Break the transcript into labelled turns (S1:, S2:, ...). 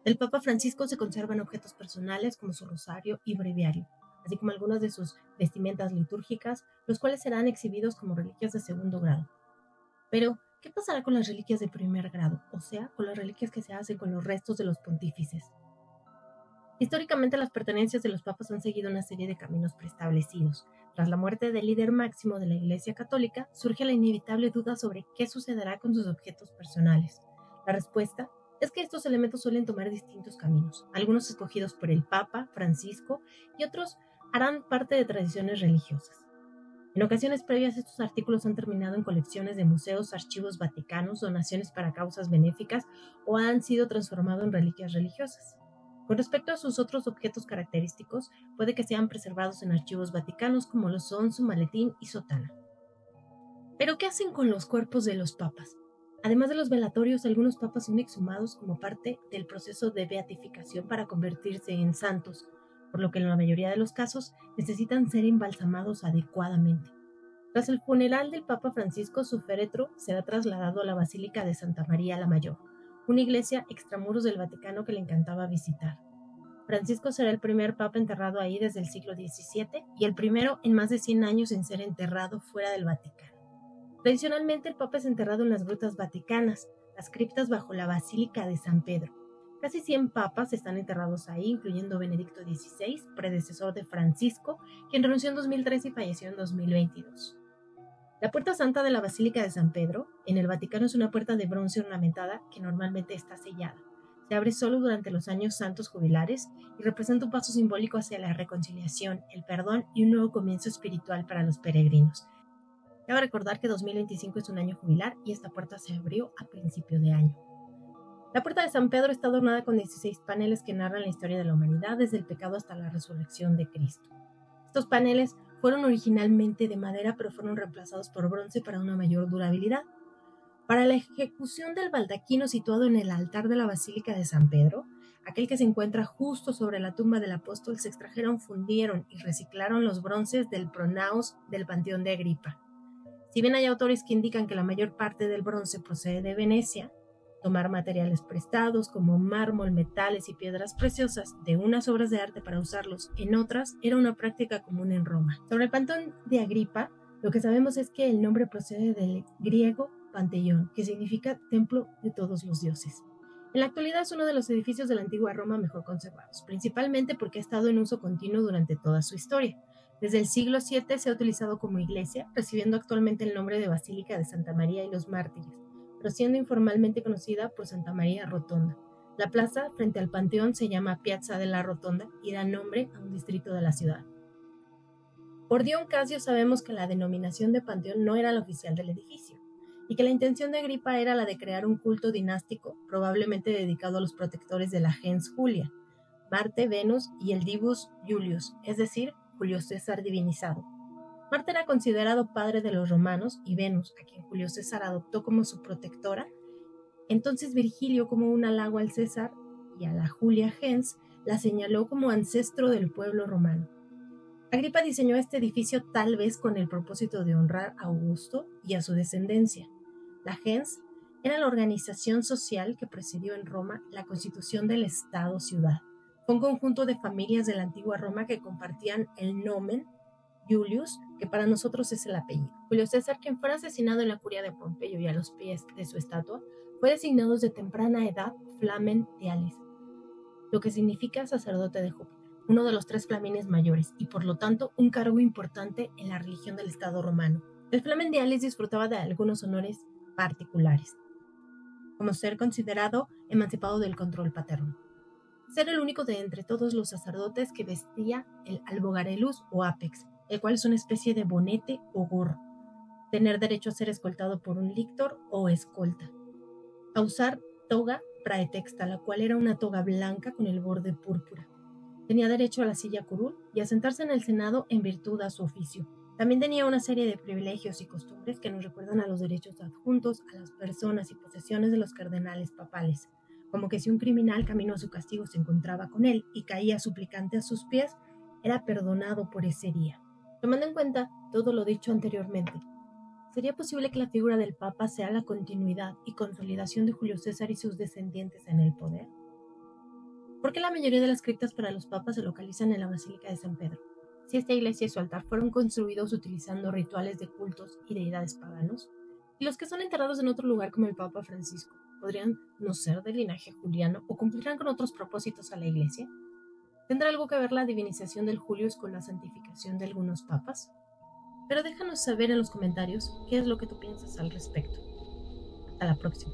S1: Del Papa Francisco se conservan objetos personales como su rosario y breviario, así como algunas de sus vestimentas litúrgicas, los cuales serán exhibidos como reliquias de segundo grado. Pero, ¿qué pasará con las reliquias de primer grado? O sea, con las reliquias que se hacen con los restos de los pontífices. Históricamente, las pertenencias de los papas han seguido una serie de caminos preestablecidos. Tras la muerte del líder máximo de la Iglesia Católica, surge la inevitable duda sobre qué sucederá con sus objetos personales. La respuesta es que estos elementos suelen tomar distintos caminos, algunos escogidos por el Papa Francisco y otros harán parte de tradiciones religiosas. En ocasiones previas, estos artículos han terminado en colecciones de museos, archivos vaticanos, donaciones para causas benéficas o han sido transformados en reliquias religiosas. Con respecto a sus otros objetos característicos, puede que sean preservados en archivos vaticanos como lo son su maletín y sotana. Pero, ¿qué hacen con los cuerpos de los papas? Además de los velatorios, algunos papas son exhumados como parte del proceso de beatificación para convertirse en santos, por lo que en la mayoría de los casos necesitan ser embalsamados adecuadamente. Tras el funeral del Papa Francisco, su féretro será trasladado a la Basílica de Santa María la Mayor, una iglesia extramuros del Vaticano que le encantaba visitar. Francisco será el primer papa enterrado ahí desde el siglo XVII y el primero en más de 100 años en ser enterrado fuera del Vaticano. Tradicionalmente, el papa es enterrado en las grutas vaticanas, las criptas bajo la Basílica de San Pedro. Casi 100 papas están enterrados ahí, incluyendo Benedicto XVI, predecesor de Francisco, quien renunció en 2013 y falleció en 2022. La puerta santa de la Basílica de San Pedro, en el Vaticano, es una puerta de bronce ornamentada que normalmente está sellada. Se abre solo durante los años santos jubilares y representa un paso simbólico hacia la reconciliación, el perdón y un nuevo comienzo espiritual para los peregrinos. Cabe recordar que 2025 es un año jubilar y esta puerta se abrió a principio de año. La puerta de San Pedro está adornada con 16 paneles que narran la historia de la humanidad desde el pecado hasta la resurrección de Cristo. Estos paneles fueron originalmente de madera, pero fueron reemplazados por bronce para una mayor durabilidad. Para la ejecución del baldaquino situado en el altar de la Basílica de San Pedro, aquel que se encuentra justo sobre la tumba del apóstol, se extrajeron, fundieron y reciclaron los bronces del pronaos del Panteón de Agripa. Si bien hay autores que indican que la mayor parte del bronce procede de Venecia, tomar materiales prestados como mármol, metales y piedras preciosas de unas obras de arte para usarlos en otras era una práctica común en Roma. Sobre el Panteón de Agripa, lo que sabemos es que el nombre procede del griego Panteion, que significa templo de todos los dioses. En la actualidad es uno de los edificios de la antigua Roma mejor conservados, principalmente porque ha estado en uso continuo durante toda su historia. Desde el siglo VII se ha utilizado como iglesia, recibiendo actualmente el nombre de Basílica de Santa María y los Mártires, pero siendo informalmente conocida por Santa María Rotonda. La plaza frente al panteón se llama Piazza della Rotonda y da nombre a un distrito de la ciudad. Por Dion Casio sabemos que la denominación de panteón no era la oficial del edificio, y que la intención de Agripa era la de crear un culto dinástico, probablemente dedicado a los protectores de la gens Julia, Marte, Venus y el Divus Julius, es decir, Julio César divinizado. Marte era considerado padre de los romanos y Venus, a quien Julio César adoptó como su protectora. Entonces Virgilio, como un halago al César y a la Julia gens, la señaló como ancestro del pueblo romano. Agripa diseñó este edificio tal vez con el propósito de honrar a Augusto y a su descendencia. La gens era la organización social que presidió en Roma la constitución del Estado-ciudad. Fue un conjunto de familias de la antigua Roma que compartían el nomen Julius, que para nosotros es el apellido. Julio César, quien fue asesinado en la curia de Pompeyo y a los pies de su estatua, fue designado desde temprana edad Flamen Dialis, lo que significa sacerdote de Júpiter, uno de los 3 flamines mayores y por lo tanto un cargo importante en la religión del Estado romano. El Flamen Dialis disfrutaba de algunos honores particulares, como ser considerado emancipado del control paterno, ser el único de entre todos los sacerdotes que vestía el albogarelus o apex, el cual es una especie de bonete o gorro, tener derecho a ser escoltado por un lictor o escolta, a usar toga praetexta, la cual era una toga blanca con el borde púrpura. Tenía derecho a la silla curul y a sentarse en el Senado en virtud a su oficio. También tenía una serie de privilegios y costumbres que nos recuerdan a los derechos adjuntos a las personas y posesiones de los cardenales papales, como que si un criminal camino a su castigo se encontraba con él y caía suplicante a sus pies, era perdonado por ese día. Tomando en cuenta todo lo dicho anteriormente, ¿sería posible que la figura del Papa sea la continuidad y consolidación de Julio César y sus descendientes en el poder? ¿Por qué la mayoría de las criptas para los papas se localizan en la Basílica de San Pedro? Si esta iglesia y su altar fueron construidos utilizando rituales de cultos y deidades paganos, y los que son enterrados en otro lugar como el Papa Francisco, ¿podrían no ser del linaje juliano o cumplirán con otros propósitos a la iglesia? ¿Tendrá algo que ver la divinización del Julius con la santificación de algunos papas? Pero déjanos saber en los comentarios qué es lo que tú piensas al respecto. Hasta la próxima.